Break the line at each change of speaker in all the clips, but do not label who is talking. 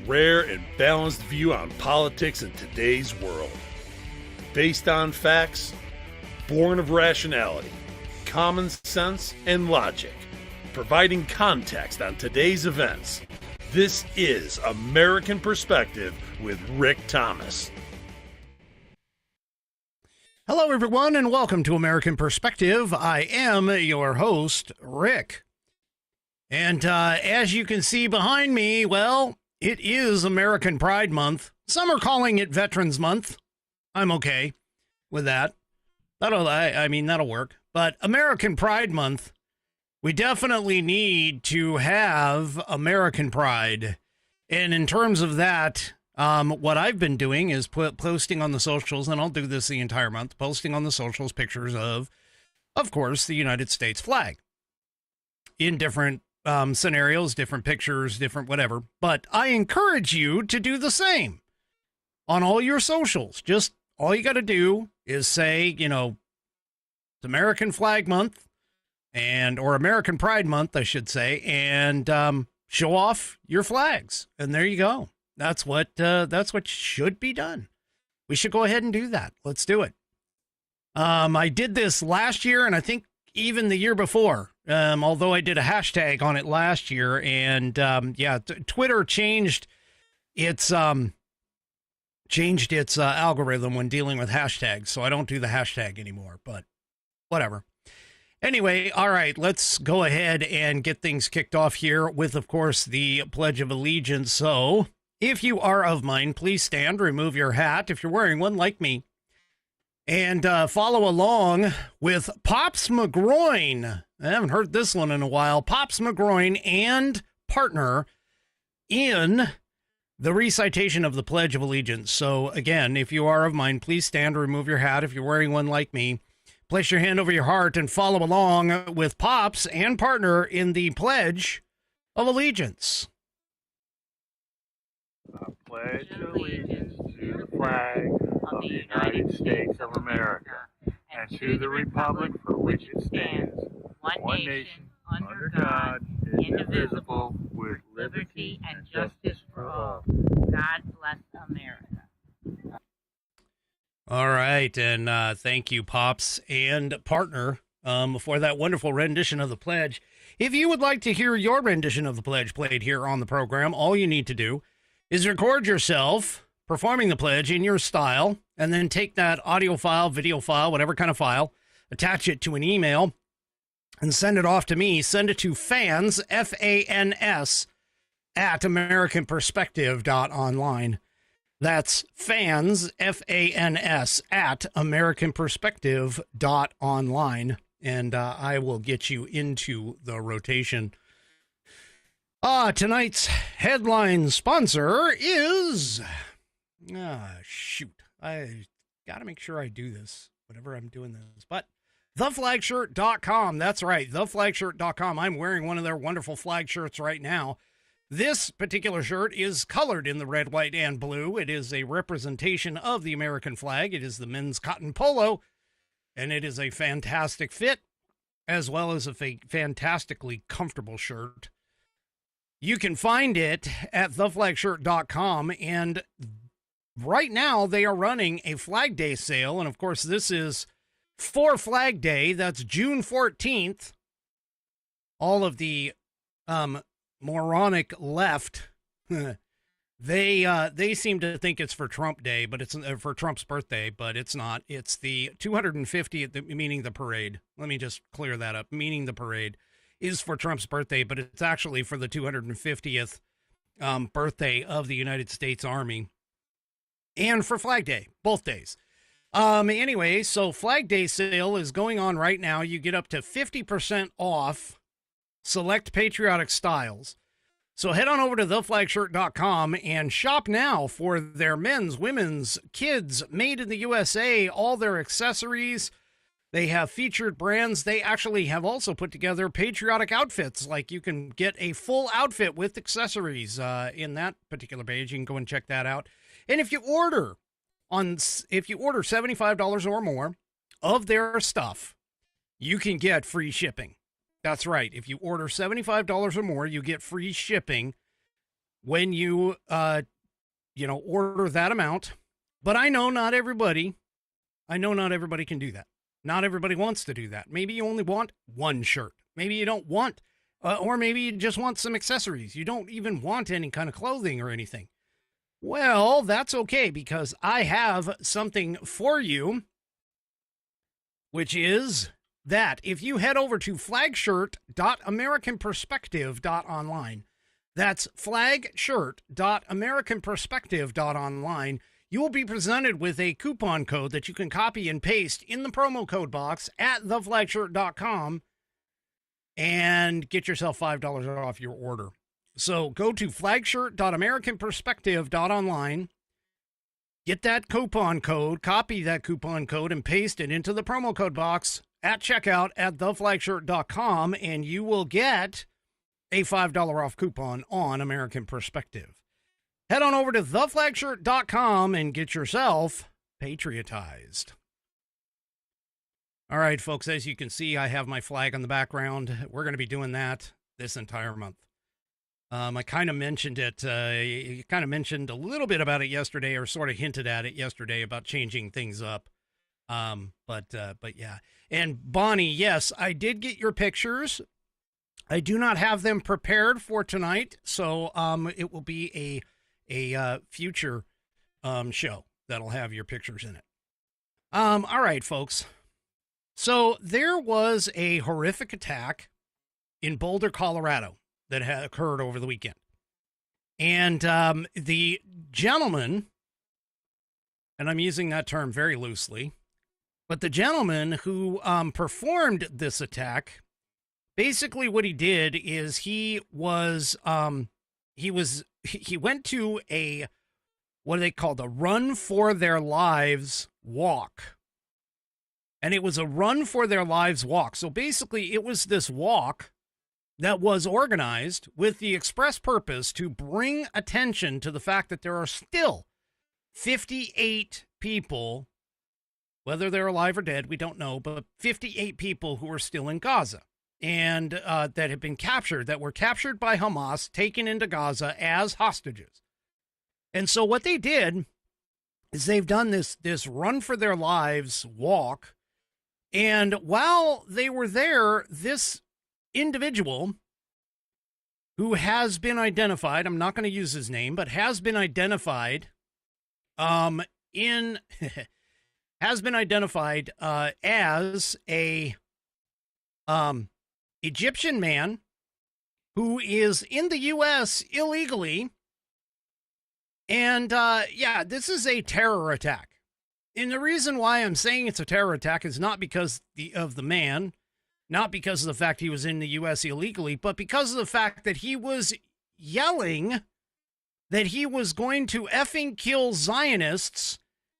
rare and balanced view on politics in today's world. Based on facts, born of rationality, common sense, and logic, providing context on today's events. This is American Perspective with Rick Thomas.
Hello, everyone, and welcome to American Perspective. I am your host, Rick. And as you can see behind me, well, it is American Pride Month. Some are calling it Veterans Month. I'm okay with that. That'll work. But American Pride Month, we definitely need to have American Pride. And in terms of that, what I've been doing is posting on the socials, and I'll do this the entire month, posting on the socials pictures of course, the United States flag in different scenarios, different pictures, different whatever. But I encourage you to do the same on all your socials. Just all you got to do is say, it's American Flag Month or American Pride Month, I should say, and show off your flags. And there you go. That's what should be done. We should go ahead and do that. Let's do it. I did this last year, and I think even the year before, although I did a hashtag on it last year. And Twitter changed its algorithm when dealing with hashtags, so I don't do the hashtag anymore, but whatever. Anyway, all right, let's go ahead and get things kicked off here with, of course, the Pledge of Allegiance. So if you are of mine, please stand, remove your hat if you're wearing one like me, and follow along with Pops McGroin. I haven't heard this one in a while. Pops McGroin and partner in the recitation of the Pledge of Allegiance. So again, if you are of mine, please stand, remove your hat if you're wearing one like me. Place your hand over your heart and follow along with Pops and partner in the Pledge of Allegiance.
I pledge allegiance to the flag of the United States of America and to the republic for which it stands, one nation, under God, indivisible, with liberty and justice for all.
God bless America.
All right, and thank you, Pops and partner, for that wonderful rendition of the pledge. If you would like to hear your rendition of the pledge played here on the program, all you need to do is record yourself performing the pledge in your style, and then take that audio file, video file, whatever kind of file, attach it to an email, and send it off to me. Send it to fans, F-A-N-S, at americanperspective.online. That's fans, F-A-N-S, at americanperspective.online, and I will get you into the rotation. Tonight's headline sponsor is... I got to make sure I do this whenever I'm doing this. But theflagshirt.com. That's right, theflagshirt.com. I'm wearing one of their wonderful flag shirts right now. This particular shirt is colored in the red, white, and blue. It is a representation of the American flag. It is the men's cotton polo, and it is a fantastic fit, as well as a fantastically comfortable shirt. You can find it at theflagshirt.com, and right now they are running a Flag Day sale, and of course this is for Flag Day. That's June 14th. All of the moronic left, they seem to think it's for Trump Day, but it's for Trump's birthday, but it's not. It's the 250th, meaning the parade. Let me just clear that up. Meaning the parade is for Trump's birthday, but it's actually for the 250th birthday of the United States Army, and for Flag Day, both days. Anyway, so Flag Day sale is going on right now. You get up to 50% off select patriotic styles. So head on over to theflagshirt.com and shop now for their men's, women's, kids, made in the USA, all their accessories. They have featured brands. They actually have also put together patriotic outfits. Like you can get a full outfit with accessories in that particular page. You can go and check that out. And if you order $75 or more of their stuff, you can get free shipping. That's right. If you order $75 or more, you get free shipping when you, order that amount. But I know not everybody can do that. Not everybody wants to do that. Maybe you only want one shirt. Maybe you don't want, or maybe you just want some accessories. You don't even want any kind of clothing or anything. Well, that's okay, because I have something for you, which is that if you head over to flagshirt.americanperspective.online, that's flagshirt.americanperspective.online, you will be presented with a coupon code that you can copy and paste in the promo code box at theflagshirt.com and get yourself $5 off your order. So go to flagshirt.americanperspective.online, get that coupon code, copy that coupon code, and paste it into the promo code box at checkout at theflagshirt.com, and you will get a $5 off coupon on American Perspective. Head on over to theflagshirt.com and get yourself patriotized. All right, folks, as you can see, I have my flag on the background. We're going to be doing that this entire month. I kind of mentioned it. You kind of mentioned a little bit about it yesterday, or sort of hinted at it yesterday about changing things up. But yeah. And Bonnie, yes, I did get your pictures. I do not have them prepared for tonight, so it will be a future show that'll have your pictures in it. All right, folks. So there was a horrific attack in Boulder, Colorado that had occurred over the weekend. And the gentleman, and I'm using that term very loosely, but the gentleman who performed this attack, basically what he did is he went to a, what they called a run for their lives walk. And it was a run for their lives walk. So basically it was this walk that was organized with the express purpose to bring attention to the fact that there are still 58 people, whether they're alive or dead, we don't know, but 58 people who are still in Gaza and that have been captured, that were captured by Hamas, taken into Gaza as hostages. And so what they did is they've done this run for their lives walk. And while they were there, this individual who has been identified, I'm not going to use his name, but has been identified as a Egyptian man who is in the U.S. illegally. And this is a terror attack. And the reason why I'm saying it's a terror attack is not because of the man, not because of the fact he was in the U.S. illegally, but because of the fact that he was yelling that he was going to effing kill Zionists,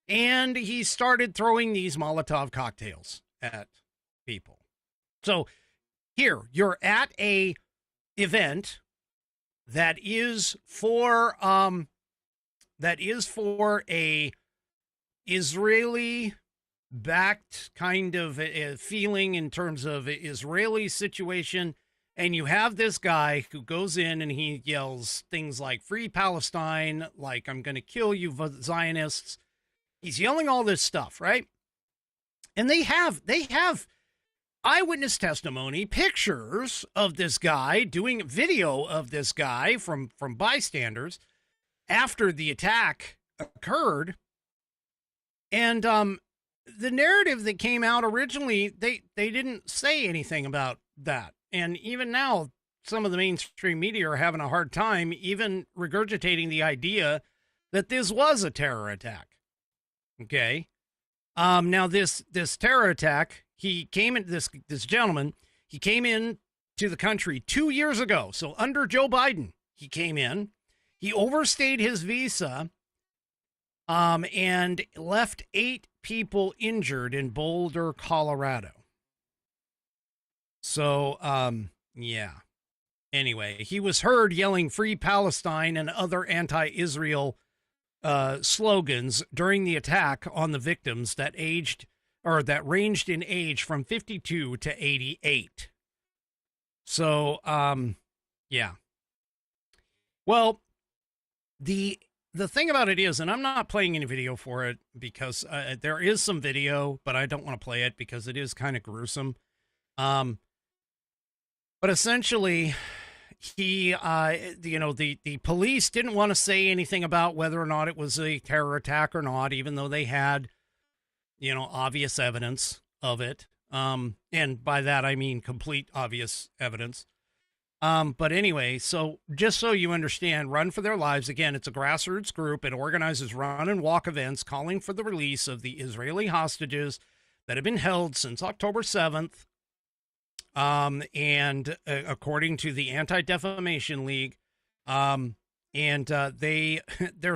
and he started throwing these Molotov cocktails at people. So here, you're at a event that is for a Israeli-backed kind of a feeling in terms of Israeli situation, and you have this guy who goes in and he yells things like "Free Palestine," like "I'm going to kill you, Zionists." He's yelling all this stuff, right? And they have eyewitness testimony, pictures of this guy, doing video of this guy from bystanders after the attack occurred. And the narrative that came out originally, they didn't say anything about that. And even now, some of the mainstream media are having a hard time even regurgitating the idea that this was a terror attack. Okay. Now this terror attack, this gentleman, he came in to the country 2 years ago. So under Joe Biden, he came in, he overstayed his visa, and left 8 people injured in Boulder, Colorado. So, yeah. Anyway, he was heard yelling "Free Palestine" and other anti-Israel slogans during the attack on the victims that ranged in age from 52 to 88. So, yeah. Well, the thing about it is, and I'm not playing any video for it because there is some video, but I don't want to play it because it is kind of gruesome. But essentially, the police didn't want to say anything about whether or not it was a terror attack or not, even though they had, obvious evidence of it. And by that, I mean complete obvious evidence. But anyway, so just so you understand, Run for Their Lives, again, it's a grassroots group. It organizes run and walk events calling for the release of the Israeli hostages that have been held since October 7th. And according to the Anti-Defamation League, their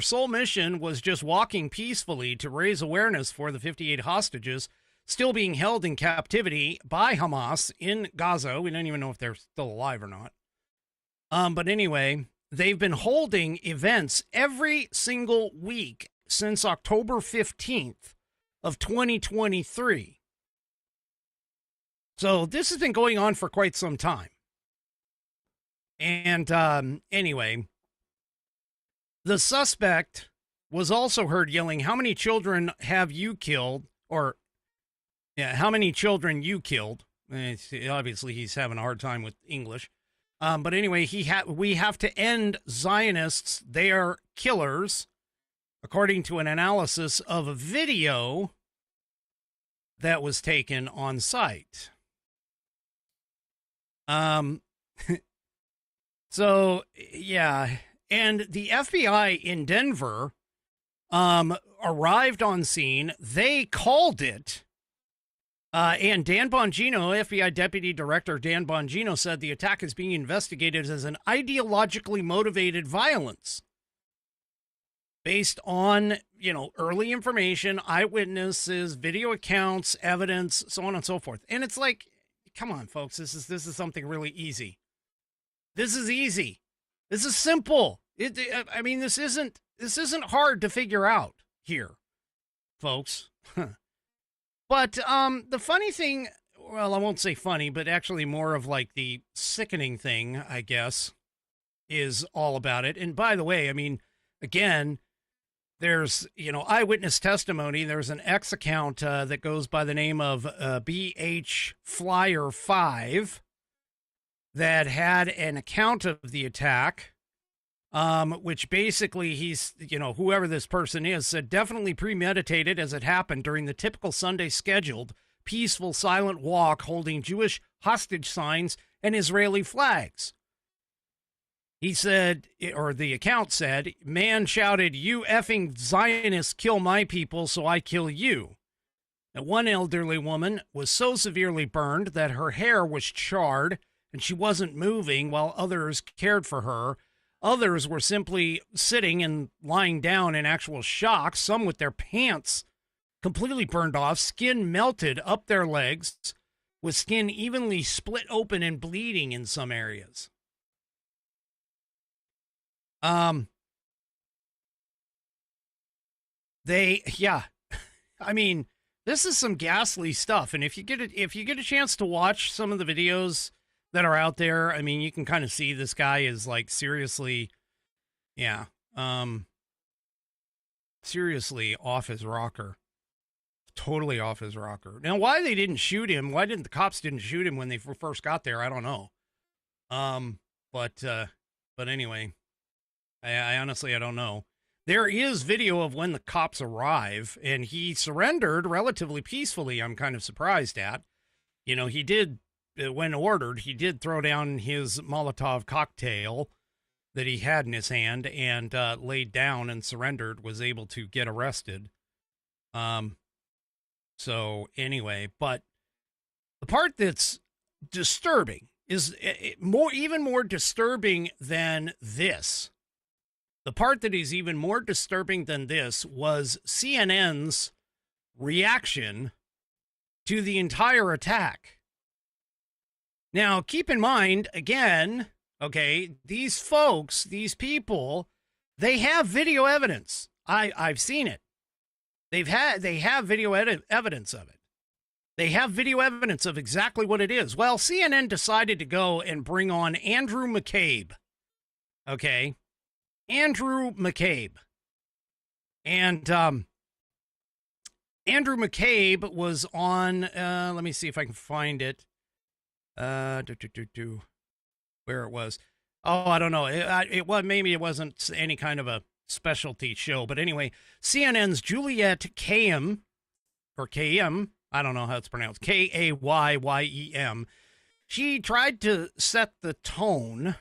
sole mission was just walking peacefully to raise awareness for the 58 hostages still being held in captivity by Hamas in Gaza. We don't even know if they're still alive or not. But anyway, they've been holding events every single week since October 15th of 2023. So this has been going on for quite some time. And anyway, the suspect was also heard yelling, "How many children have you killed?" Or, yeah, "How many children you killed?" Obviously, he's having a hard time with English. But anyway, we have to end Zionists. They are killers, according to an analysis of a video that was taken on site. So, yeah. And the FBI in Denver arrived on scene. They called it. And Dan Bongino, FBI Deputy Director Dan Bongino, said the attack is being investigated as an ideologically motivated violence based on, early information, eyewitnesses, video accounts, evidence, so on and so forth. And it's like, come on, folks, this is something really easy. This is easy. This is simple. This isn't hard to figure out here, folks. But the funny thing, well, I won't say funny, but actually more of like the sickening thing, I guess, is all about it. And by the way, again, there's, eyewitness testimony. There's an X account that goes by the name of BH Flyer 5 that had an account of the attack, which basically he's, whoever this person is, said definitely premeditated as it happened during the typical Sunday scheduled peaceful silent walk holding Jewish hostage signs and Israeli flags. He said, or the account said, man shouted, "You effing Zionists kill my people, so I kill you." And one elderly woman was so severely burned that her hair was charred and she wasn't moving while others cared for her. Others were simply sitting and lying down in actual shock, some with their pants completely burned off, skin melted up their legs, with skin evenly split open and bleeding in some areas. This is some ghastly stuff. And if you get a chance to watch some of the videos that are out there, you can kind of see this guy is like seriously off his rocker. Totally off his rocker. Now, why they didn't shoot him, why didn't the cops didn't shoot him when they first got there, I don't know. But anyway, I honestly, I don't know. There is video of when the cops arrive, and he surrendered relatively peacefully. I'm kind of surprised at. He did, when ordered, he did throw down his Molotov cocktail that he had in his hand and laid down and surrendered, was able to get arrested. So anyway, but the part that's disturbing is even more disturbing than this. The part that is even more disturbing than this was CNN's reaction to the entire attack. Now, keep in mind, again, okay, these folks, these people, they have video evidence. I've seen it. They have video evidence of it. They have video evidence of exactly what it is. Well, CNN decided to go and bring on Andrew McCabe. Okay. Andrew McCabe. And Andrew McCabe was on, let me see if I can find it. Where it was. Oh, I don't know. Maybe it wasn't any kind of a specialty show. But anyway, CNN's Juliette Kayyem, or KM, I don't know how it's pronounced, Kayyem. She tried to set the tone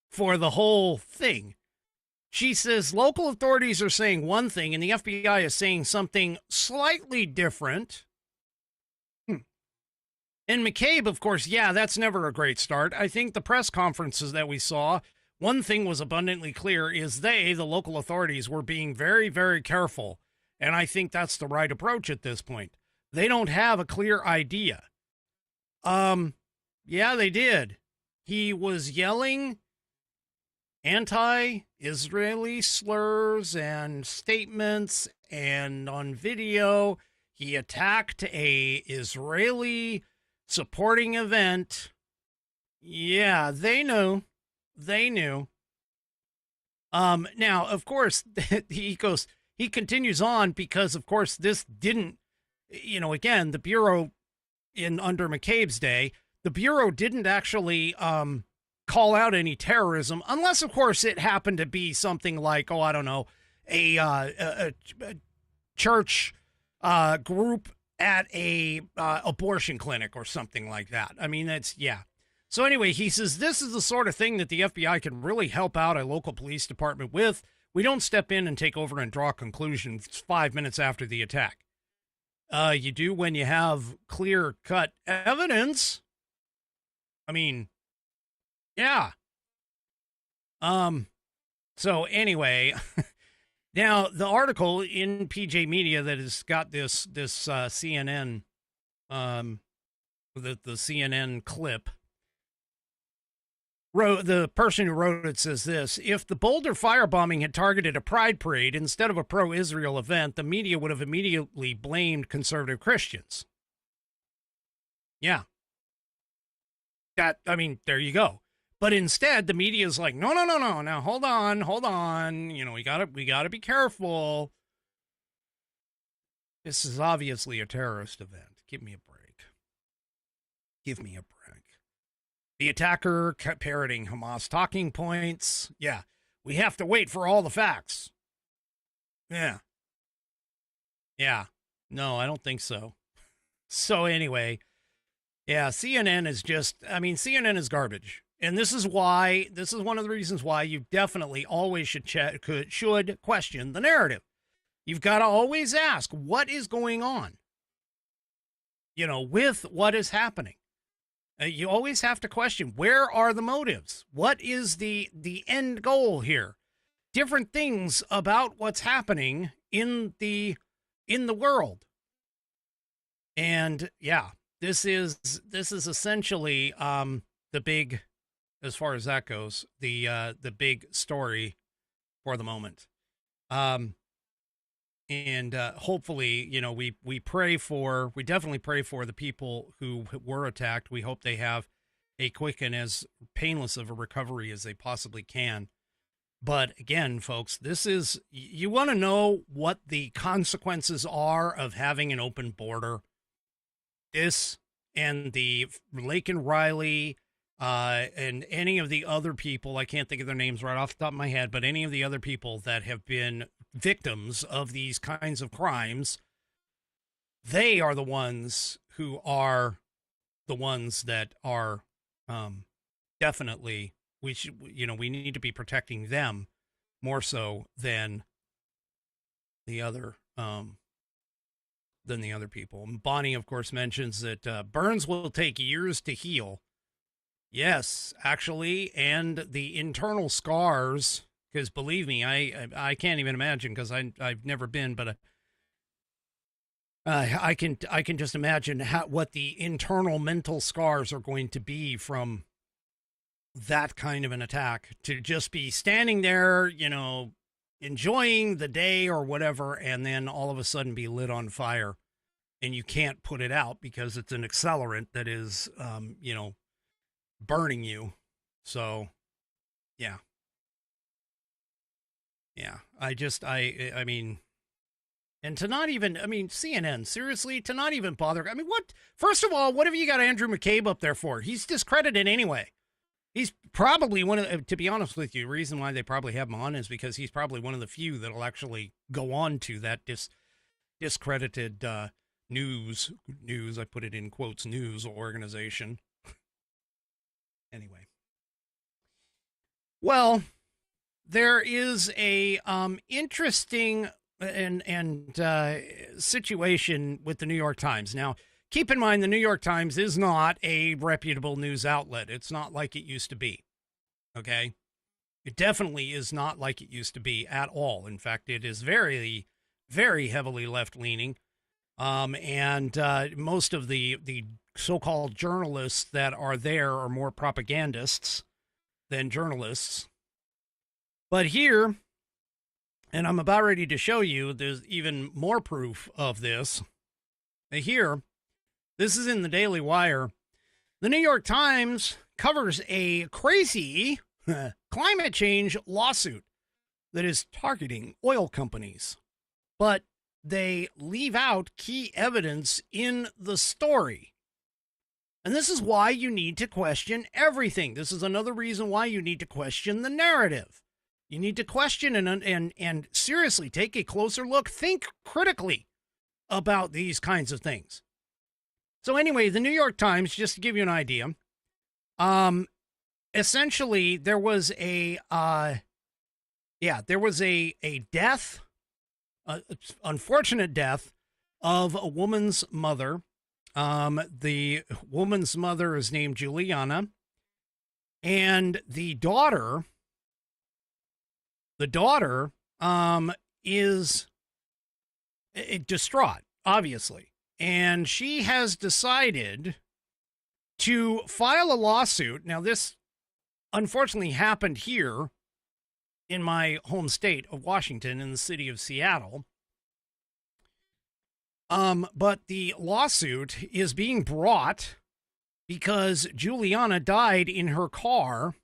for the whole thing. She says local authorities are saying one thing and the FBI is saying something slightly different. And McCabe, of course, yeah, that's never a great start. I think the press conferences that we saw, one thing was abundantly clear is the local authorities, were being very, very careful. And I think that's the right approach at this point. They don't have a clear idea. Yeah, they did. He was yelling anti-Israeli slurs and statements, and on video, he attacked a Israeli supporting event. Yeah, they knew. They knew. Now, of course, he continues on because, of course, this didn't, again, the Bureau under McCabe's day, the Bureau didn't actually call out any terrorism, unless, of course, it happened to be something like, I don't know, a church group at a abortion clinic or something like that. I mean, yeah. So anyway, he says this is the sort of thing that the FBI can really help out a local police department with. We don't step in and take over and draw conclusions 5 minutes after the attack. You do when you have clear-cut evidence. I mean, yeah. So anyway, now the article in PJ Media that has got this CNN, the CNN clip, the person who wrote it says this: if the Boulder firebombing had targeted a pride parade instead of a pro-Israel event, the media would have immediately blamed conservative Christians. Yeah. There you go. But instead, the media is like, no. Now, hold on. We gotta be careful. This is obviously a terrorist event. Give me a break. The attacker kept parroting Hamas talking points. Yeah. We have to wait for all the facts. Yeah. No, I don't think so. So anyway, yeah, CNN is garbage. And this is one of the reasons why you definitely always should question the narrative. You've got to always ask, what is going on? With what is happening. You always have to question, where are the motives? What is the end goal here? Different things about what's happening in the world. And yeah, this is essentially the big, as far as that goes, the big story for the moment. And hopefully, we definitely pray for the people who were attacked. We hope they have a quick and as painless of a recovery as they possibly can. But again, folks, you want to know what the consequences are of having an open border. This and the Laken Riley, and any of the other people, I can't think of their names right off the top of my head, but any of the other people that have been victims of these kinds of crimes, they are the ones who are the ones that are definitely, we need to be protecting them more so than the other people. And Bonnie, of course, mentions that burns will take years to heal. Yes, actually, and the internal scars, because believe me, I can't even imagine, because I've never been, but I can just imagine what the internal mental scars are going to be from that kind of an attack, to just be standing there, enjoying the day or whatever, and then all of a sudden be lit on fire, and you can't put it out because it's an accelerant that is, burning you. So, yeah. Yeah, I mean, and to not even, I mean, CNN, seriously, to not even bother. I mean, what, first of all, what have you got Andrew McCabe up there for? He's discredited anyway. He's probably one of, to be honest with you, the reason why they probably have him on is because he's probably one of the few that'll actually go on to that discredited news, I put it in quotes, news organization. Anyway. Well, there is a interesting situation with the New York Times. Now, keep in mind, the New York Times is not a reputable news outlet. It's not like it used to be. Okay? It definitely is not like it used to be at all. In fact, it is very, very heavily left-leaning. And most of the so-called journalists that are there are more propagandists than journalists. But here, and I'm about ready to show you, there's even more proof of this. Here, this is in the Daily Wire. The New York Times covers a crazy climate change lawsuit that is targeting oil companies. But they leave out key evidence in the story. And this is why you need to question everything. This is another reason why you need to question the narrative. You need to question and seriously take a closer look. Think critically about these kinds of things. So anyway, the New York Times, just to give you an idea, essentially there was a death, unfortunate death of a woman's mother. The woman's mother is named Juliana, and the daughter is distraught, obviously, and she has decided to file a lawsuit. Now, this unfortunately happened here in my home state of Washington, in the city of Seattle. But the lawsuit is being brought because Juliana died in her car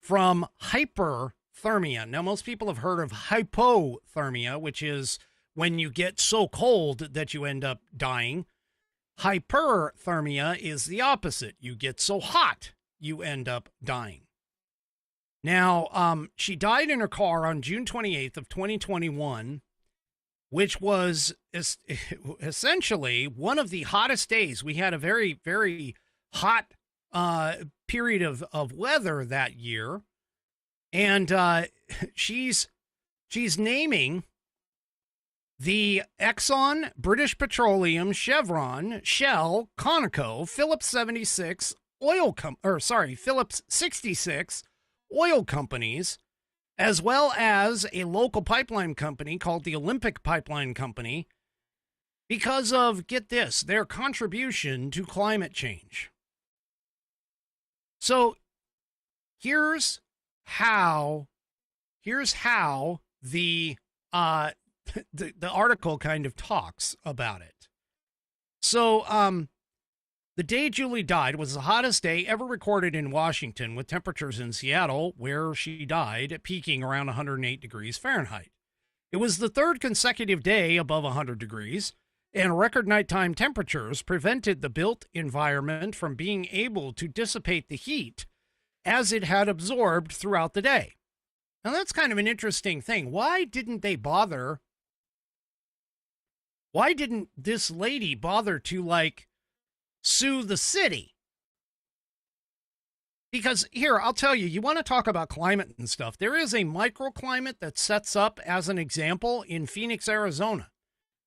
from hyperthermia. Now, most people have heard of hypothermia, which is when you get so cold that you end up dying. Hyperthermia is the opposite. You get so hot, you end up dying. Now, she died in her car on June 28th of 2021, which was essentially one of the hottest days. We had a very, very hot period of weather that year. And she's naming the Exxon, British Petroleum, Chevron, Shell, Conoco, Phillips 76 Phillips 66 oil companies, as well as a local pipeline company called the Olympic Pipeline Company, because of, get this, their contribution to climate change. So here's how the article kind of talks about it. So the day Julie died was the hottest day ever recorded in Washington, with temperatures in Seattle, where she died, peaking around 108 degrees Fahrenheit. It was the third consecutive day above 100 degrees, and record nighttime temperatures prevented the built environment from being able to dissipate the heat as it had absorbed throughout the day. Now, that's kind of an interesting thing. Why didn't this lady bother to, sue the city? Because here, I'll tell you, you want to talk about climate and stuff. There is a microclimate that sets up as an example in Phoenix, Arizona.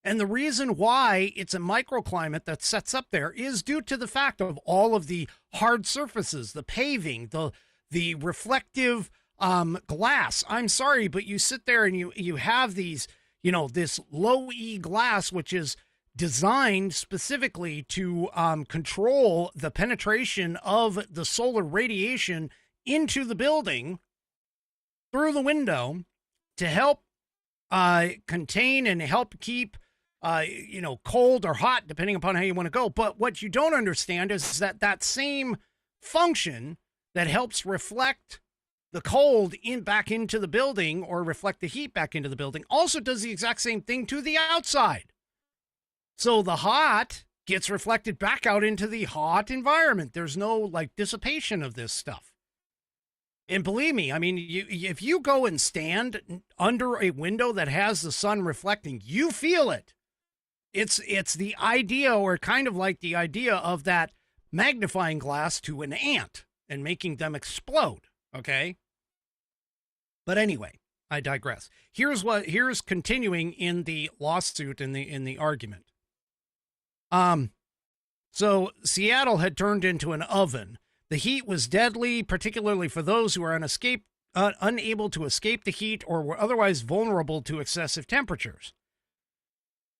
And the reason why it's a microclimate that sets up there is due to the fact of all of the hard surfaces, the paving, the reflective glass. I'm sorry, but you sit there and you have these, this low E glass, which is designed specifically to control the penetration of the solar radiation into the building through the window to help contain and help keep, cold or hot, depending upon how you want to go. But what you don't understand is that same function that helps reflect the cold back into the building or reflect the heat back into the building also does the exact same thing to the outside. So the hot gets reflected back out into the hot environment. There's no like dissipation of this stuff. And believe me, I mean, if you go and stand under a window that has the sun reflecting, you feel it. It's the idea, or kind of like the idea of that magnifying glass to an ant and making them explode. Okay. But anyway, I digress. Here's continuing in the lawsuit, in the argument. So Seattle had turned into an oven. The heat was deadly, particularly for those who are unable to escape the heat or were otherwise vulnerable to excessive temperatures.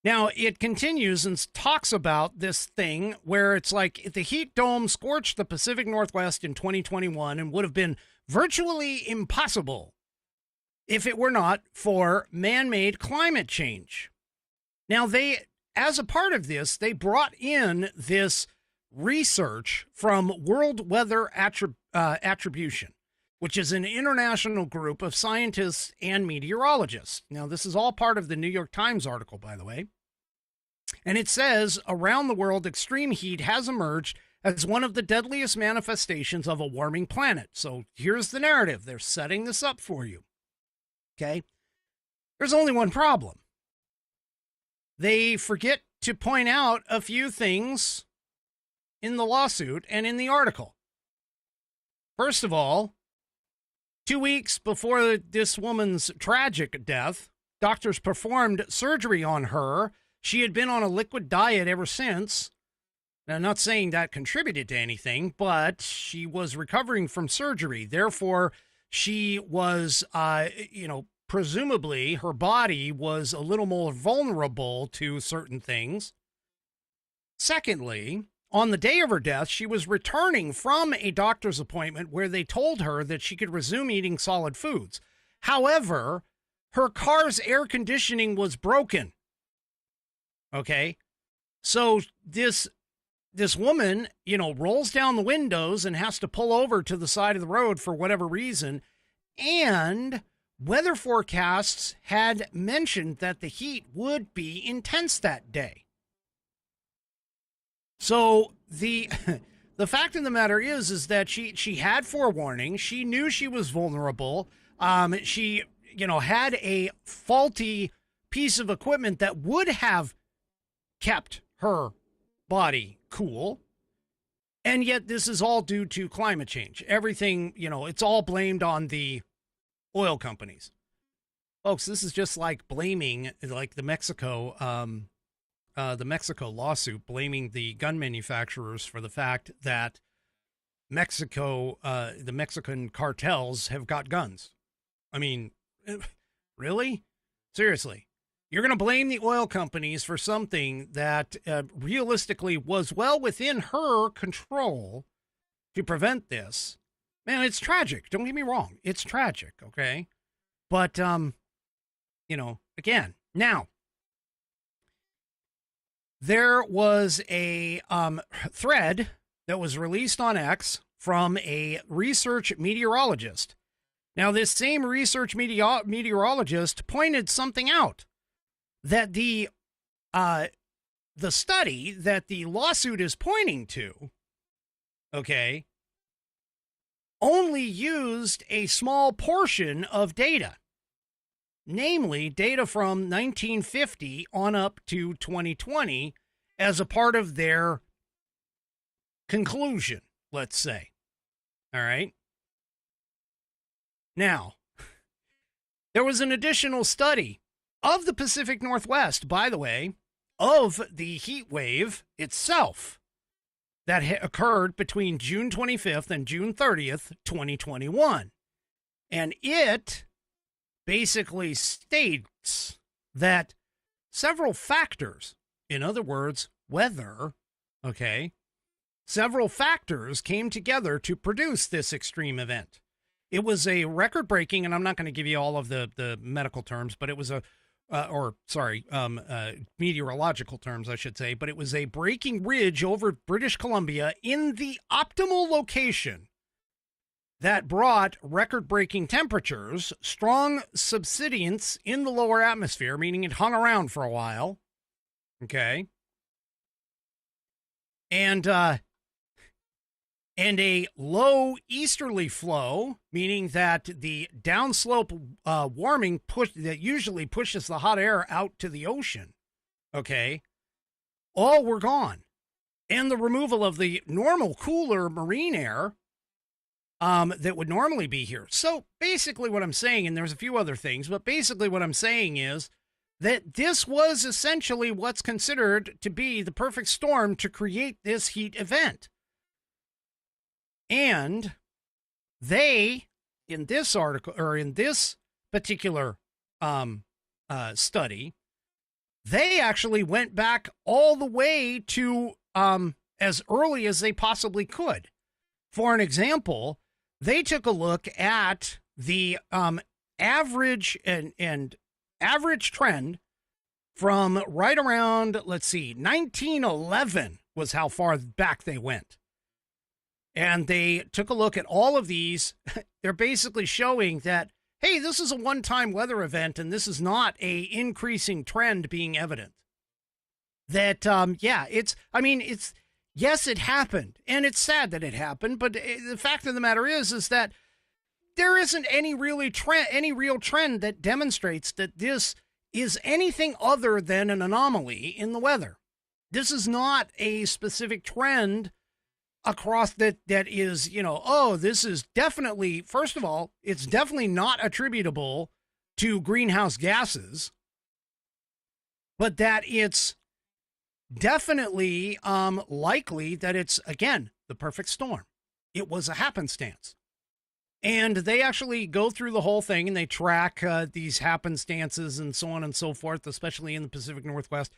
Now, it continues and talks about this thing where it's like the heat dome scorched the Pacific Northwest in 2021 and would have been virtually impossible if it were not for man-made climate change. Now, as a part of this, they brought in this research from World Weather Attribution, which is an international group of scientists and meteorologists. Now, this is all part of the New York Times article, by the way. And it says, around the world, extreme heat has emerged as one of the deadliest manifestations of a warming planet. So here's the narrative. They're setting this up for you. Okay? There's only one problem. They forget to point out a few things in the lawsuit and in the article. First of all, 2 weeks before this woman's tragic death, doctors performed surgery on her. She had been on a liquid diet ever since. Now, I'm not saying that contributed to anything, but she was recovering from surgery. Therefore, she was, presumably her body was a little more vulnerable to certain things. Secondly, on the day of her death, she was returning from a doctor's appointment where they told her that she could resume eating solid foods. However, her car's air conditioning was broken. Okay? So this woman, rolls down the windows and has to pull over to the side of the road for whatever reason. And weather forecasts had mentioned that the heat would be intense that day. So the fact of the matter is that she had forewarning. She knew she was vulnerable. She, had a faulty piece of equipment that would have kept her body cool. And yet this is all due to climate change. Everything, it's all blamed on the oil companies. Folks, this is just like blaming like the Mexico lawsuit, blaming the gun manufacturers for the fact that Mexico, the Mexican cartels have got guns. I mean, really? Seriously. You're going to blame the oil companies for something that realistically was well within her control to prevent this. Man, it's tragic. Don't get me wrong. It's tragic, okay? But, again, now, there was a thread that was released on X from a research meteorologist. Now, this same research meteorologist pointed something out, that the study that the lawsuit is pointing to, okay, only used a small portion of data, namely data from 1950 on up to 2020 as a part of their conclusion, let's say. All right. Now, there was an additional study of the Pacific Northwest, by the way, of the heat wave itself that occurred between June 25th and June 30th, 2021. And it basically states that several factors, in other words, weather, okay, several factors came together to produce this extreme event. It was a record-breaking, and I'm not going to give you all of the medical terms, but it was meteorological terms, I should say, but it was a breaking ridge over British Columbia in the optimal location that brought record-breaking temperatures, strong subsidence in the lower atmosphere, meaning it hung around for a while, okay, and a low easterly flow, meaning that the downslope warming that usually pushes the hot air out to the ocean, okay, all were gone. And the removal of the normal cooler marine air that would normally be here. So basically what I'm saying, and there's a few other things, but basically what I'm saying is that this was essentially what's considered to be the perfect storm to create this heat event. And they, in this article, or in this particular study, they actually went back all the way to as early as they possibly could. For an example, they took a look at the average and average trend from right around, let's see, 1911 was how far back they went. And they took a look at all of these. They're basically showing that, hey, this is a one-time weather event, and this is not a increasing trend being evident. That, yes, it happened, and it's sad that it happened, but the fact of the matter is that there isn't any real trend that demonstrates that this is anything other than an anomaly in the weather. This is not a specific trend across that is, this is definitely, first of all, it's definitely not attributable to greenhouse gases, but that it's definitely likely that it's, again, the perfect storm. It was a happenstance. And they actually go through the whole thing and they track these happenstances and so on and so forth, especially in the Pacific Northwest.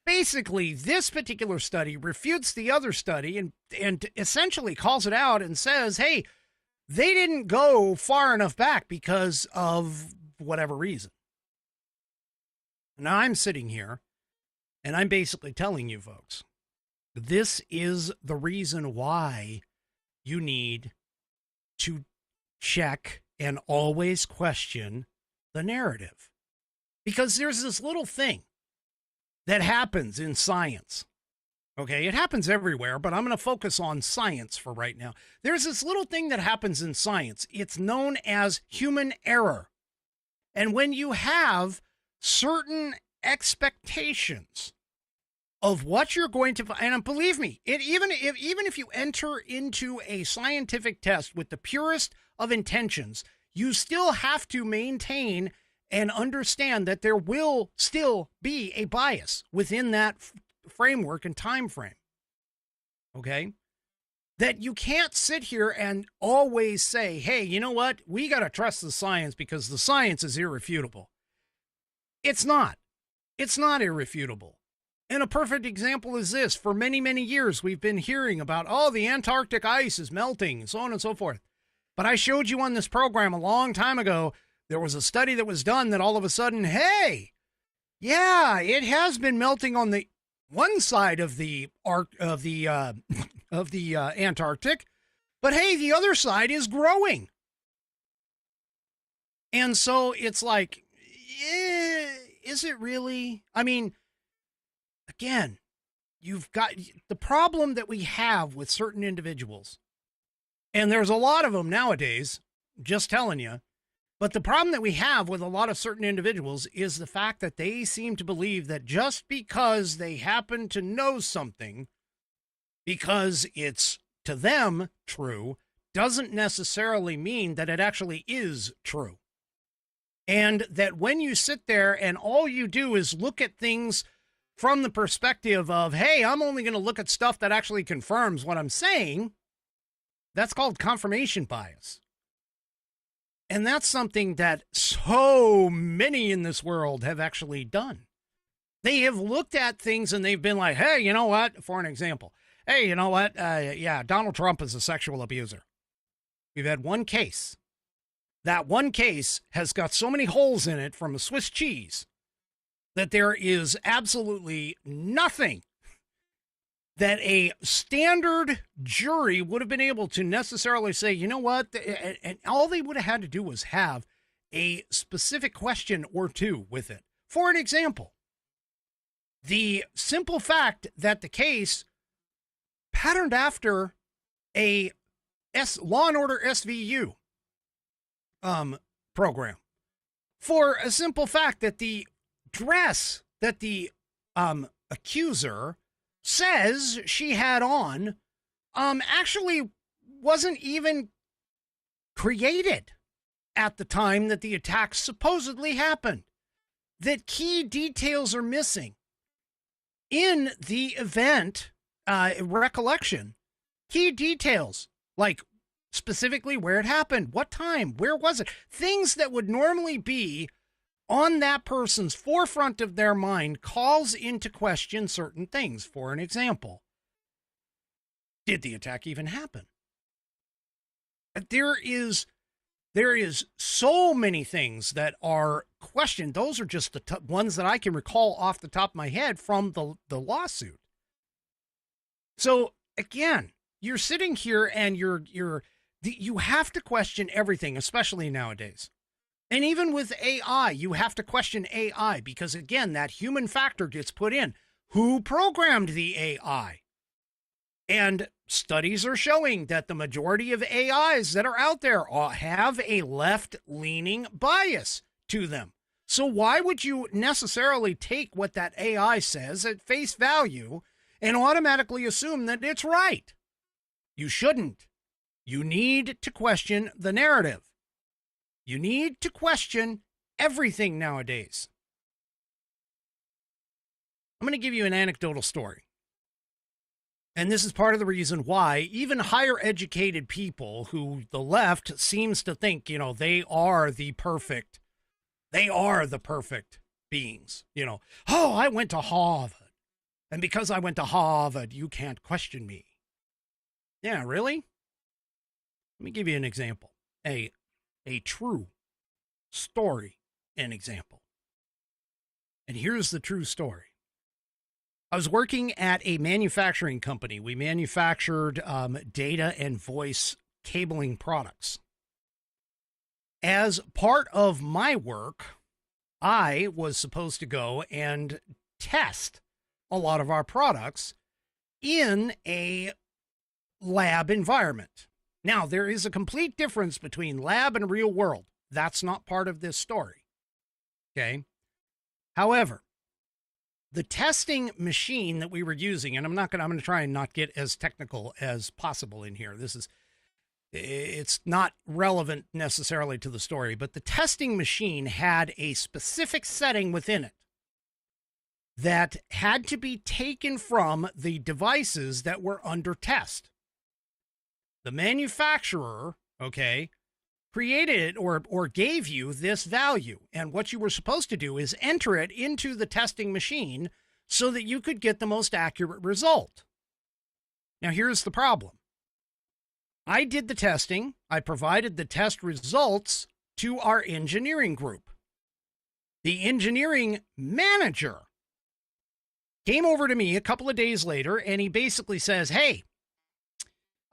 Basically, this particular study refutes the other study and essentially calls it out and says, hey, they didn't go far enough back because of whatever reason. Now I'm sitting here and I'm basically telling you folks, this is the reason why you need to check and always question the narrative. Because there's this little thing that happens in science. Okay, it happens everywhere, but I'm going to focus on science for right now. There's this little thing that happens in science. It's known as human error. And when you have certain expectations of what you're going to find, and believe me, even if you enter into a scientific test with the purest of intentions, you still have to maintain and understand that there will still be a bias within that framework and time frame. Okay? That you can't sit here and always say, hey, you know what? We got to trust the science because the science is irrefutable. It's not. It's not irrefutable. And a perfect example is this. For many, many years, we've been hearing about, the Antarctic ice is melting, so on and so forth. But I showed you on this program a long time ago, there was a study that was done that all of a sudden, hey, yeah, it has been melting on the one side of the Antarctic, but hey, the other side is growing. And so it's like, is it really? I mean, again, you've got the problem that we have with certain individuals, and there's a lot of them nowadays, just telling you. But the problem that we have with a lot of certain individuals is the fact that they seem to believe that just because they happen to know something, because it's to them true, doesn't necessarily mean that it actually is true. And that when you sit there and all you do is look at things from the perspective of, hey, I'm only going to look at stuff that actually confirms what I'm saying, that's called confirmation bias. And that's something that so many in this world have actually done. They have looked at things and they've been like, hey, you know what? For an example, hey, you know what? Donald Trump is a sexual abuser. We've had one case. That one case has got so many holes in it from a Swiss cheese that there is absolutely nothing that a standard jury would have been able to necessarily say, you know what, and all they would have had to do was have a specific question or two with it. For an example, the simple fact that the case patterned after a Law and Order SVU program, for a simple fact that the dress that the accuser says she had on actually wasn't even created at the time that the attack supposedly happened, that key details are missing in the event recollection, key details like specifically where it happened, what time, where was it, things that would normally be on that person's forefront of their mind calls into question certain things. For an example, did the attack even happen? There is so many things that are questioned. Those are just the ones that I can recall off the top of my head from the lawsuit. So again, you're sitting here and you have to question everything, especially nowadays. And even with AI, you have to question AI because, again, that human factor gets put in. Who programmed the AI? And studies are showing that the majority of AIs that are out there have a left-leaning bias to them. So why would you necessarily take what that AI says at face value and automatically assume that it's right? You shouldn't. You need to question the narrative. You need to question everything nowadays. I'm going to give you an anecdotal story. And this is part of the reason why even higher educated people who the left seems to think, they are the perfect beings. Oh, I went to Harvard. And because I went to Harvard, you can't question me. Yeah, really? Let me give you an example. A true story and example. And here's the true story. I was working at a manufacturing company. We manufactured data and voice cabling products. As part of my work, I was supposed to go and test a lot of our products in a lab environment. Now, there is a complete difference between lab and real world. That's not part of this story. Okay. However, the testing machine that we were using, and I'm going to try and not get as technical as possible in here. It's not relevant necessarily to the story, but the testing machine had a specific setting within it that had to be taken from the devices that were under test. The manufacturer, created or gave you this value. And what you were supposed to do is enter it into the testing machine so that you could get the most accurate result. Now, here's the problem. I did the testing. I provided the test results to our engineering group. The engineering manager came over to me a couple of days later, and he basically says, hey,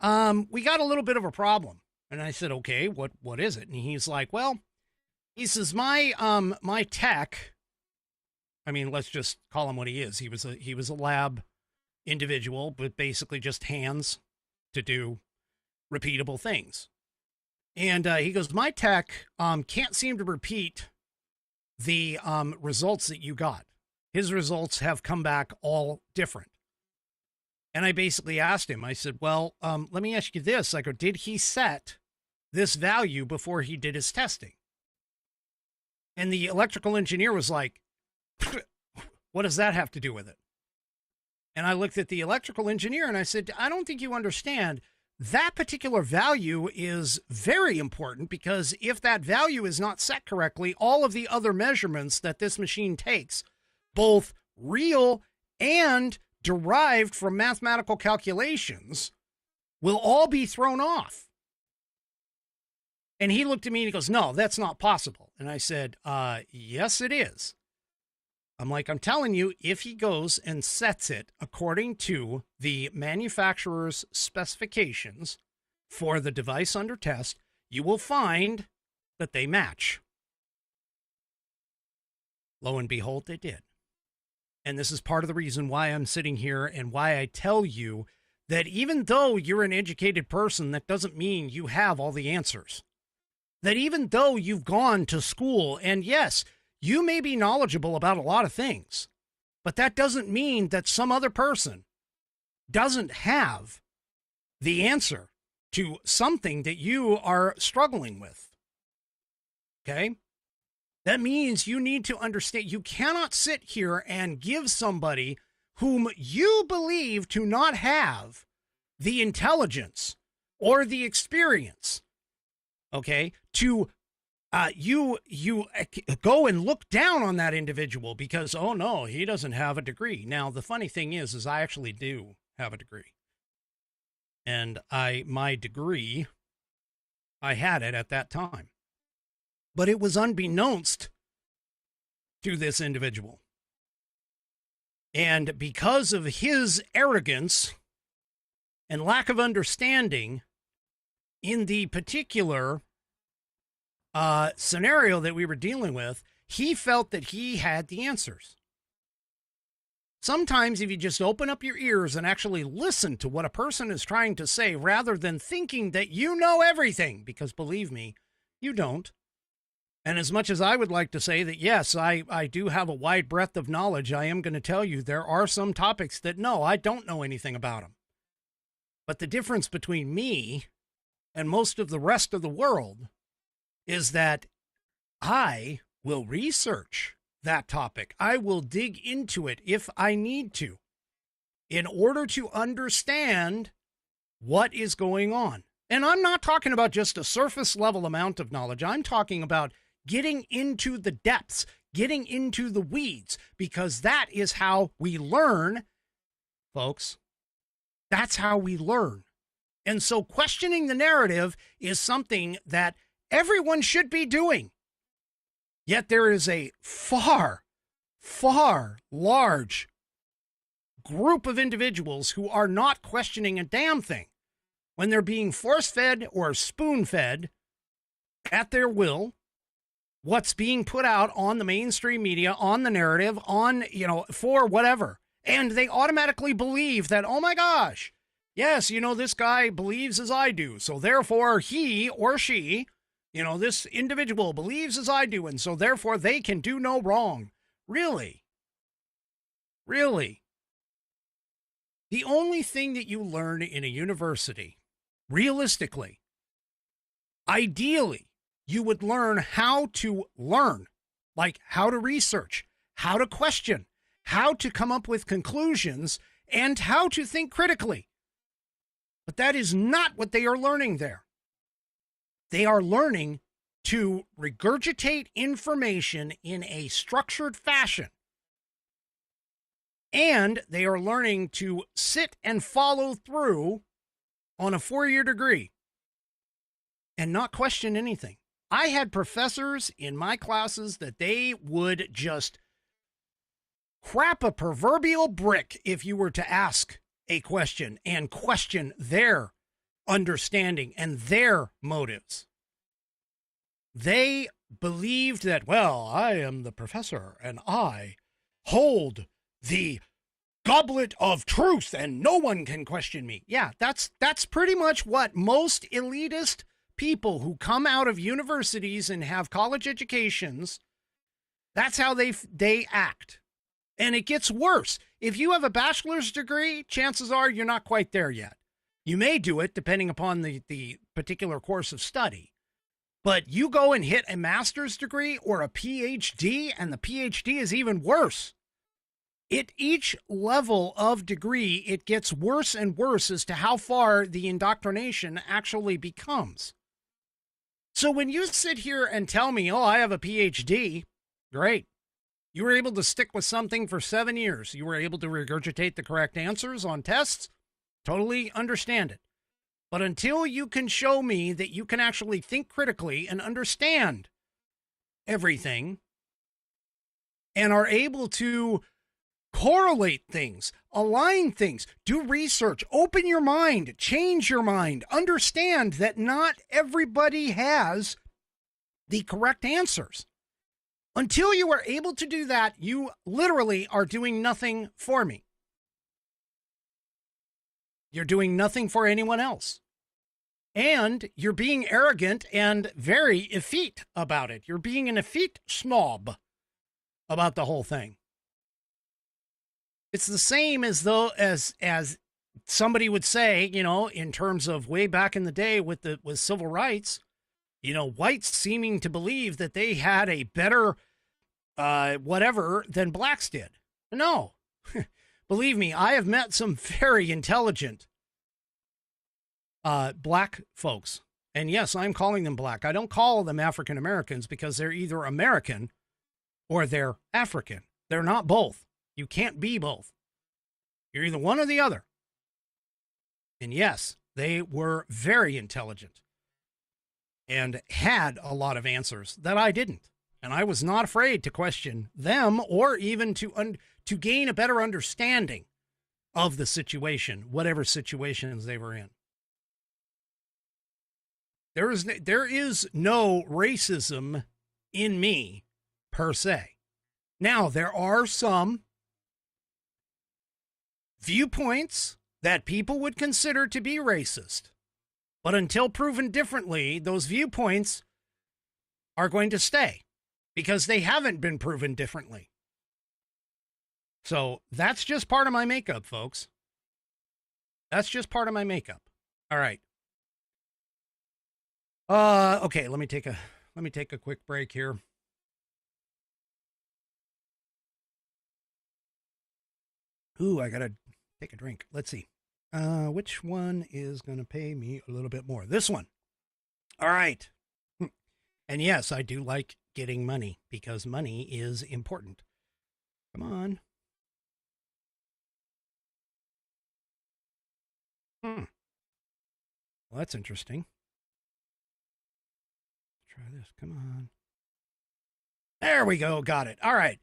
we got a little bit of a problem. And I said, okay, what is it? And he's like, well, he says, my tech, let's just call him what he is. He was a lab individual, but basically just hands to do repeatable things. And he goes, my tech can't seem to repeat the results that you got. His results have come back all different. And I basically asked him, I said, well, let me ask you this. I go, did he set this value before he did his testing? And the electrical engineer was like, what does that have to do with it? And I looked at the electrical engineer and I said, I don't think you understand. That particular value is very important because if that value is not set correctly, all of the other measurements that this machine takes, both real and derived from mathematical calculations, will all be thrown off. And he looked at me and he goes, no, that's not possible. And I said, yes, it is. I'm like, I'm telling you, if he goes and sets it according to the manufacturer's specifications for the device under test, you will find that they match. Lo and behold, they did. And this is part of the reason why I'm sitting here and why I tell you that even though you're an educated person, that doesn't mean you have all the answers. That even though you've gone to school, and yes, you may be knowledgeable about a lot of things, but that doesn't mean that some other person doesn't have the answer to something that you are struggling with. Okay? That means you need to understand you cannot sit here and give somebody whom you believe to not have the intelligence or the experience, okay, to you go and look down on that individual because, oh no, he doesn't have a degree. Now, the funny thing is I actually do have a degree. And my degree, I had it at that time. But it was unbeknownst to this individual. And because of his arrogance and lack of understanding in the particular scenario that we were dealing with, he felt that he had the answers. Sometimes if you just open up your ears and actually listen to what a person is trying to say rather than thinking that you know everything, because believe me, you don't. And as much as I would like to say that, yes, I do have a wide breadth of knowledge, I am going to tell you there are some topics that, no, I don't know anything about them. But the difference between me and most of the rest of the world is that I will research that topic. I will dig into it if I need to in order to understand what is going on. And I'm not talking about just a surface level amount of knowledge. I'm talking about getting into the depths, getting into the weeds, because that is how we learn, folks. That's how we learn. And so questioning the narrative is something that everyone should be doing. Yet there is a far, far large group of individuals who are not questioning a damn thing when they're being force-fed or spoon-fed at their will what's being put out on the mainstream media, on the narrative, on, for whatever. And they automatically believe that, oh my gosh, yes, this guy believes as I do. So therefore he or she, this individual believes as I do. And so therefore they can do no wrong. Really? Really? The only thing that you learn in a university, realistically, ideally, you would learn how to learn, like how to research, how to question, how to come up with conclusions, and how to think critically. But that is not what they are learning there. They are learning to regurgitate information in a structured fashion. And they are learning to sit and follow through on a 4-year degree and not question anything. I had professors in my classes that they would just crap a proverbial brick if you were to ask a question and question their understanding and their motives. They believed that, well, I am the professor and I hold the goblet of truth and no one can question me. Yeah, that's pretty much what most elitist people who come out of universities and have college educations, that's how they act. And it gets worse. If you have a bachelor's degree, chances are you're not quite there yet. You may do it depending upon the particular course of study. But you go and hit a master's degree or a PhD, and the PhD is even worse. At each level of degree, it gets worse and worse as to how far the indoctrination actually becomes. So when you sit here and tell me, oh, I have a PhD, great. You were able to stick with something for 7 years. You were able to regurgitate the correct answers on tests. Totally understand it. But until you can show me that you can actually think critically and understand everything, and are able to correlate things, align things, do research, open your mind, change your mind, understand that not everybody has the correct answers. Until you are able to do that, you literally are doing nothing for me. You're doing nothing for anyone else. And you're being arrogant and very effete about it. You're being an effete snob about the whole thing. It's the same as though as somebody would say, you know, in terms of way back in the day with civil rights, you know, whites seeming to believe that they had a better whatever than blacks did. No. Believe me, I have met some very intelligent black folks. And yes, I'm calling them black. I don't call them African Americans because they're either American or they're African. They're not both. You can't be both. You're either one or the other. And yes, they were very intelligent and had a lot of answers that I didn't. And I was not afraid to question them or even to gain a better understanding of the situation, whatever situations they were in. There is no racism in me per se. Now, there are some viewpoints that people would consider to be racist. But until proven differently, those viewpoints are going to stay because they haven't been proven differently. So that's just part of my makeup, folks. That's just part of my makeup. All right. Okay, let me take a quick break here. Ooh, I gotta take a drink. Let's see. Which one is gonna pay me a little bit more? This one. All right. And yes, I do like getting money because money is important. Come on. Well, that's interesting. Try this. Come on. There we go. Got it. All right.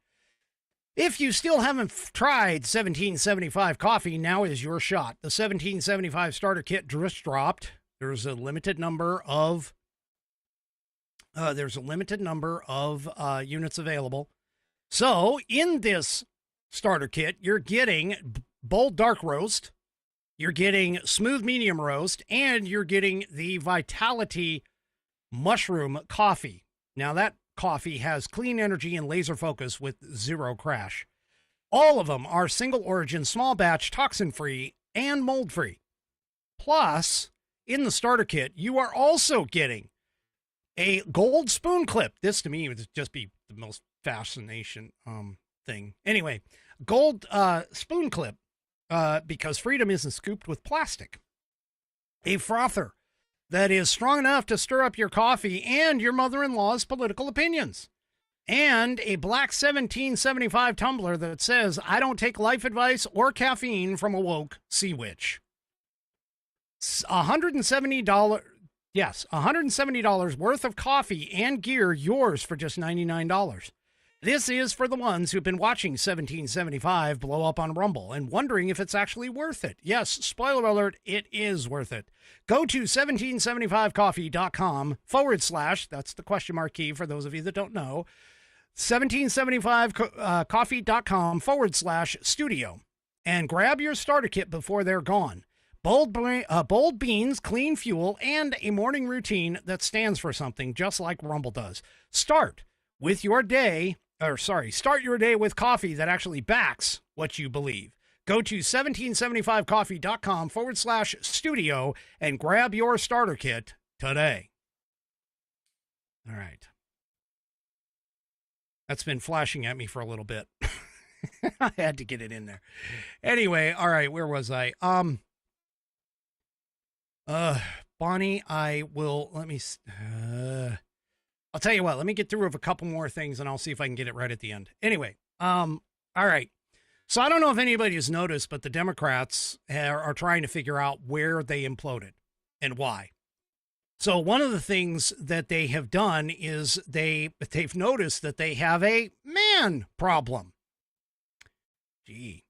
If you still haven't tried 1775 coffee, now is your shot. The 1775 starter kit just dropped. There's a limited number of units available. So in this starter kit, you're getting bold dark roast, you're getting smooth medium roast, and you're getting the Vitality mushroom coffee. Now that coffee has clean energy and laser focus with zero crash. All of them are single origin, small batch, toxin free, and mold free. Plus, in the starter kit, you are also getting a gold spoon clip. This to me would just be the most fascination thing. Anyway, gold spoon clip because freedom isn't scooped with plastic. A frother that is strong enough to stir up your coffee and your mother-in-law's political opinions. And a black 1775 tumbler that says, I don't take life advice or caffeine from a woke sea witch. $170, yes, $170 worth of coffee and gear, yours for just $99. This is for the ones who've been watching 1775 blow up on Rumble and wondering if it's actually worth it. Yes, spoiler alert, it is worth it. Go to 1775coffee.com / that's the question mark key for those of you that don't know, 1775coffee.com / studio and grab your starter kit before they're gone. Bold beans, clean fuel, and a morning routine that stands for something just like Rumble does. Start your day with coffee that actually backs what you believe. Go to 1775coffee.com / studio and grab your starter kit today. All right. That's been flashing at me for a little bit. I had to get it in there. Anyway, all right, where was I? Bonnie, I'll tell you what, let me get through with a couple more things and I'll see if I can get it right at the end. Anyway, all right. So I don't know if anybody has noticed, but the Democrats are trying to figure out where they imploded and why. So one of the things that they have done is they've noticed that they have a man problem. Gee.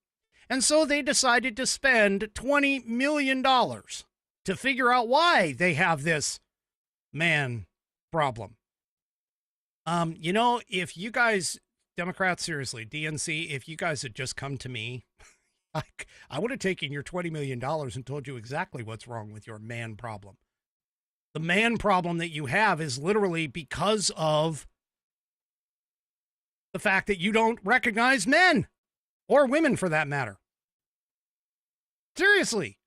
And so they decided to spend $20 million to figure out why they have this man problem. If you guys, Democrats, seriously, DNC, if you guys had just come to me, I would have taken your $20 million and told you exactly what's wrong with your man problem. The man problem that you have is literally because of the fact that you don't recognize men or women for that matter. Seriously,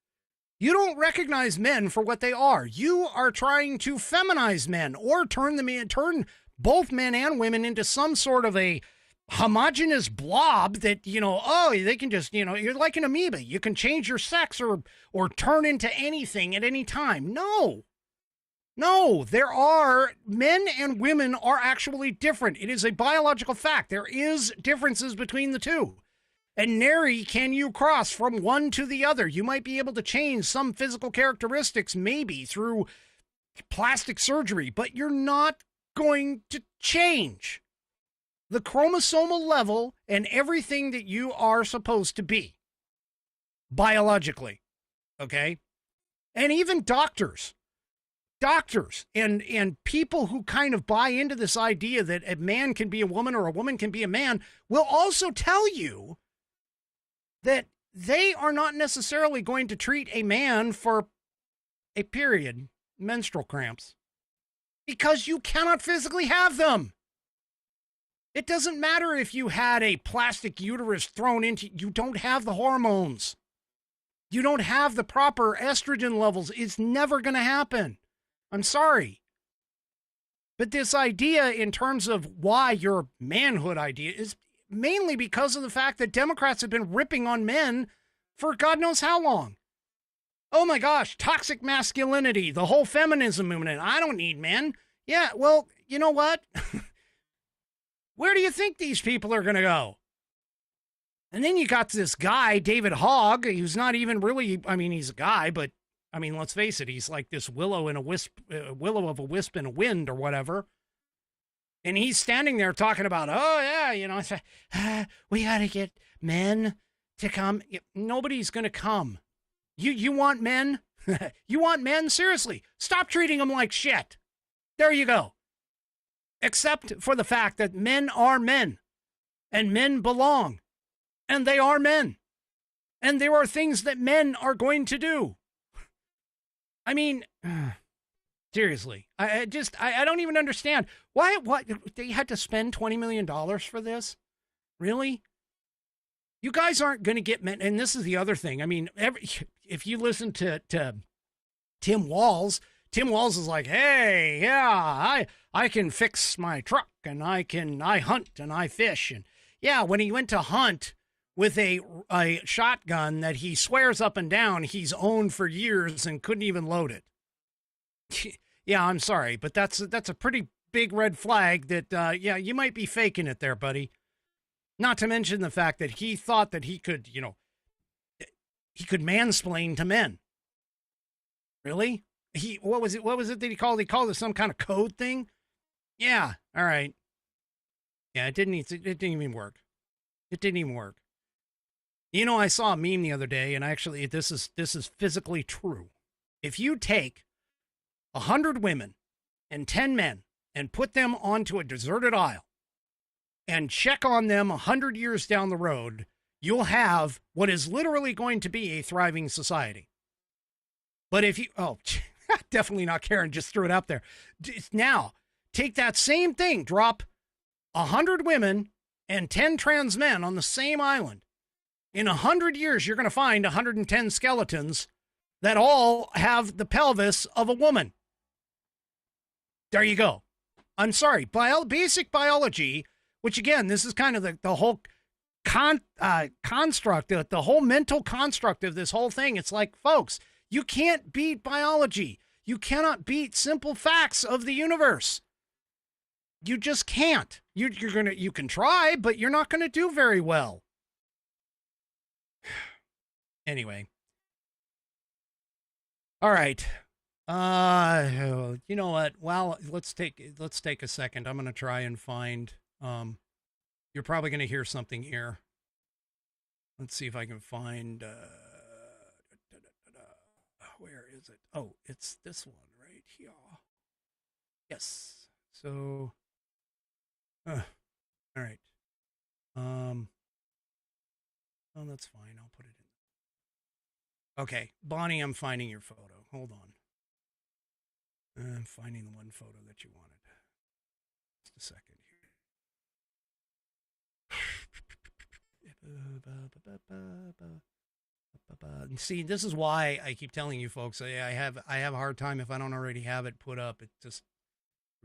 you don't recognize men for what they are. You are trying to feminize men or turn both men and women into some sort of a homogenous blob that, they can just, you're like an amoeba. You can change your sex or turn into anything at any time. No, there are men and women are actually different. It is a biological fact. There is differences between the two. And nary can you cross from one to the other. You might be able to change some physical characteristics, maybe through plastic surgery, but you're not going to change the chromosomal level and everything that you are supposed to be biologically. Okay? And even doctors and people who kind of buy into this idea that a man can be a woman or a woman can be a man will also tell you that they are not necessarily going to treat a man for a period, menstrual cramps, because you cannot physically have them. It doesn't matter if you had a plastic uterus thrown into you, don't have the hormones. You don't have the proper estrogen levels. It's never going to happen. I'm sorry. But this idea in terms of why your manhood idea is mainly because of the fact that Democrats have been ripping on men for God knows how long. Oh my gosh, toxic masculinity, the whole feminism movement. I don't need men. Yeah, well, you know what? Where do you think these people are going to go? And then you got this guy, David Hogg, who's not even really, he's a guy, but let's face it, he's like this willow of a wisp in a wind or whatever. And he's standing there talking about, we got to get men to come. Nobody's going to come. You want men? You want men? Seriously, stop treating them like shit. There you go. Except for the fact that men are men and men belong and they are men. And there are things that men are going to do. Seriously, I don't even understand why they had to spend $20 million for this. Really? You guys aren't going to get men. And this is the other thing. If you listen to Tim Walz is like, hey, yeah, I can fix my truck and I hunt and I fish. And yeah, when he went to hunt with a shotgun that he swears up and down he's owned for years and couldn't even load it. Yeah, I'm sorry, but that's a pretty big red flag that, you might be faking it there, buddy. Not to mention the fact that he thought that he could, he could mansplain to men. Really? What was it that he called? He called it some kind of code thing? Yeah, all right. Yeah, it didn't even work. It didn't even work. I saw a meme the other day, and actually this is physically true. If you take 100 women and 10 men and put them onto a deserted aisle and check on them 100 years down the road, you'll have what is literally going to be a thriving society. But if you, definitely not Karen, just threw it up there. Now, take that same thing, drop 100 women and 10 trans men on the same island. In 100 years, you're going to find 110 skeletons that all have the pelvis of a woman. There you go. I'm sorry. Basic biology, which again, this is kind of the whole construct, the whole mental construct of this whole thing. It's like, folks, you can't beat biology. You cannot beat simple facts of the universe. You just can't. You can try, but you're not going to do very well. Anyway. All right. You know what? Well, let's take a second. I'm going to try and find, you're probably going to hear something here. Let's see if I can find, where is it? Oh, it's this one right here. Yes. So, all right. Oh, that's fine. I'll put it in. Okay, Bonnie, I'm finding your photo. Hold on. I'm finding the one photo that you wanted. Just a second here. And see, this is why I keep telling you folks, I have a hard time if I don't already have it put up. It just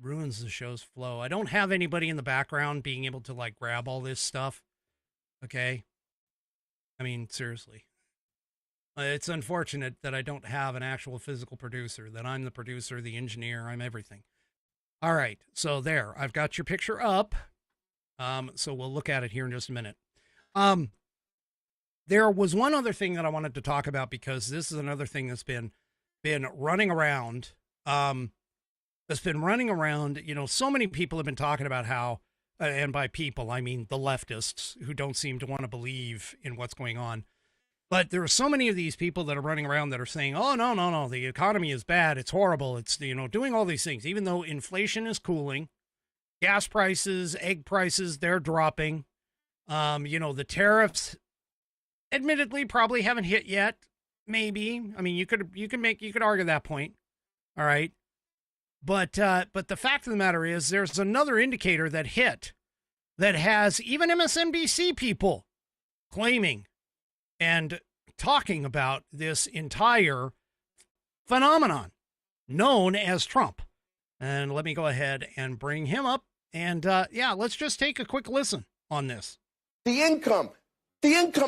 ruins the show's flow. I don't have anybody in the background being able to like grab all this stuff. Okay. I mean, seriously. It's unfortunate that I don't have an actual physical producer, that I'm the producer, the engineer, I'm everything. All right, so there, I've got your picture up. So we'll look at it here in just a minute. There was one other thing that I wanted to talk about, because this is another thing that's been running around. That's been running around. You know, so many people have been talking about how, and by people, I mean the leftists who don't seem to want to believe in what's going on. But there are so many of these people that are running around that are saying, oh, no, the economy is bad. It's horrible. It's, you know, doing all these things, even though inflation is cooling, gas prices, egg prices, they're dropping. You know, the tariffs admittedly probably haven't hit yet. Maybe. I mean, you could argue that point. All right. But the fact of the matter is there's another indicator that hit that has even MSNBC people claiming and talking about this entire phenomenon known as Trump. And let me go ahead and bring him up. And yeah, let's just take a quick listen on this.
The income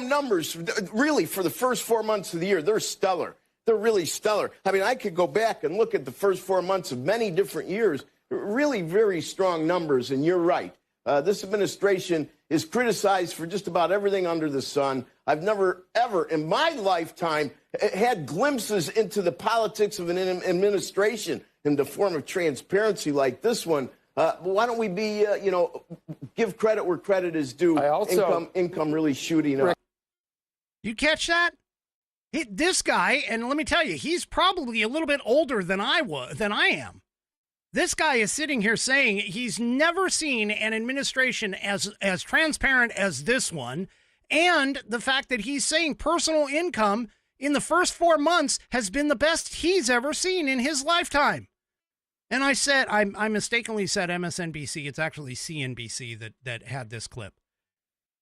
numbers, really, for the first 4 months of the year, they're stellar. They're really stellar. I mean, I could go back and look at the first 4 months of many different years. Really very strong numbers, and you're right. This administration is criticized for just about everything under the sun. I've never, ever in my lifetime had glimpses into the politics of an administration in the form of transparency like this one. Why don't we be, give credit where credit is due? Income really shooting up.
You catch that? This guy, and let me tell you, he's probably a little bit older than I am. This guy is sitting here saying he's never seen an administration as transparent as this one, and the fact that he's saying personal income in the first 4 months has been the best he's ever seen in his lifetime. And I said, I mistakenly said MSNBC. It's actually CNBC that had this clip.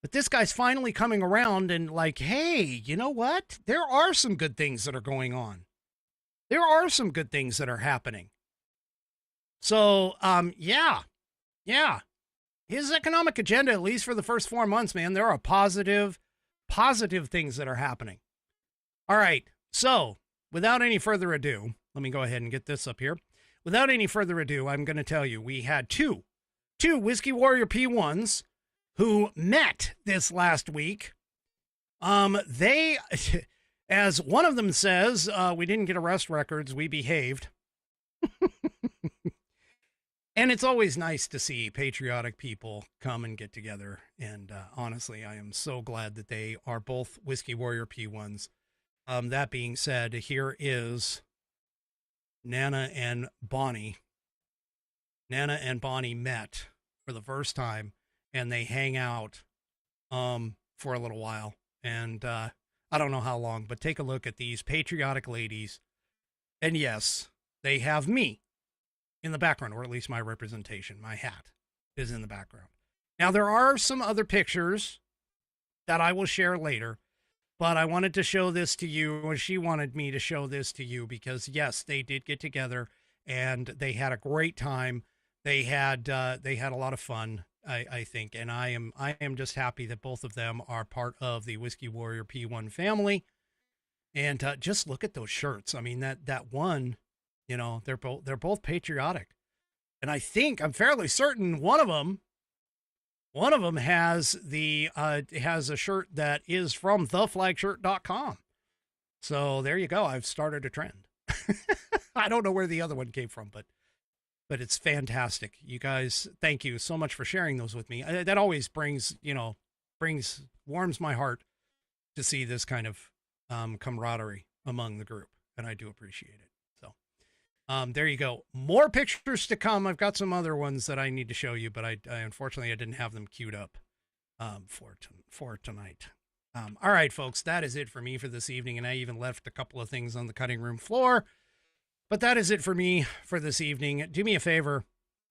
But this guy's finally coming around and like, hey, you know what? There are some good things that are going on. There are some good things that are happening. So, yeah. His economic agenda, at least for the first 4 months, man, there are positive things that are happening. All right. So, without any further ado, let me go ahead and get this up here. Without any further ado, I'm going to tell you, we had two Whiskey Warrior P1s who met this last week. They, as one of them says, we didn't get arrest records, we behaved. And it's always nice to see patriotic people come and get together. And honestly, I am so glad that they are both Whiskey Warrior P1s. That being said, here is Nana and Bonnie. Nana and Bonnie met for the first time, and they hang out for a little while. And I don't know how long, but take a look at these patriotic ladies. And yes, they have me in the background, or at least my representation. My hat is in the background. Now, there are some other pictures that I will share later, but I wanted to show this to you, or she wanted me to show this to you, because yes, they did get together and they had a great time. They had a lot of fun, I think, and I am just happy that both of them are part of the Whiskey Warrior P1 family. And just look at those shirts. I mean, that one, you know, they're both patriotic, and I'm fairly certain one of them has has a shirt that is from theflagshirt.com. So there you go. I've started a trend. I don't know where the other one came from, but it's fantastic. You guys, thank you so much for sharing those with me. That always brings, warms my heart to see this kind of camaraderie among the group, and I do appreciate it. So there you go. More pictures to come. I've got some other ones that I need to show you, but I unfortunately I didn't have them queued up for tonight. All right, folks, that is it for me for this evening, and I even left a couple of things on the cutting room floor. But that is it for me for this evening. Do me a favor.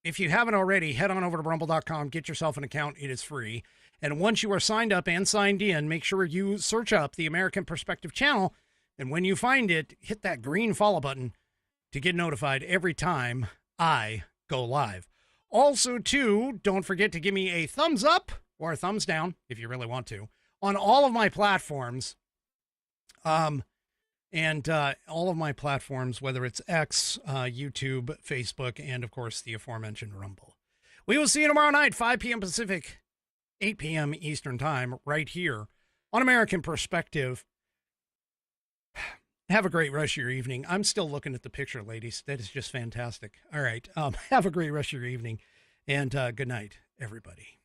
If you haven't already, head on over to rumble.com, get yourself an account. It is free. And once you are signed up and signed in, make sure you search up the American Perspective channel. And when you find it, hit that green follow button to get notified every time I go live. Also, too, don't forget to give me a thumbs up or a thumbs down, if you really want to, on all of my platforms. And all of my platforms, whether it's X, YouTube, Facebook, and, of course, the aforementioned Rumble. We will see you tomorrow night, 5 p.m. Pacific, 8 p.m. Eastern Time, right here on American Perspective. Have a great rest of your evening. I'm still looking at the picture, ladies. That is just fantastic. All right. Have a great rest of your evening, and good night, everybody.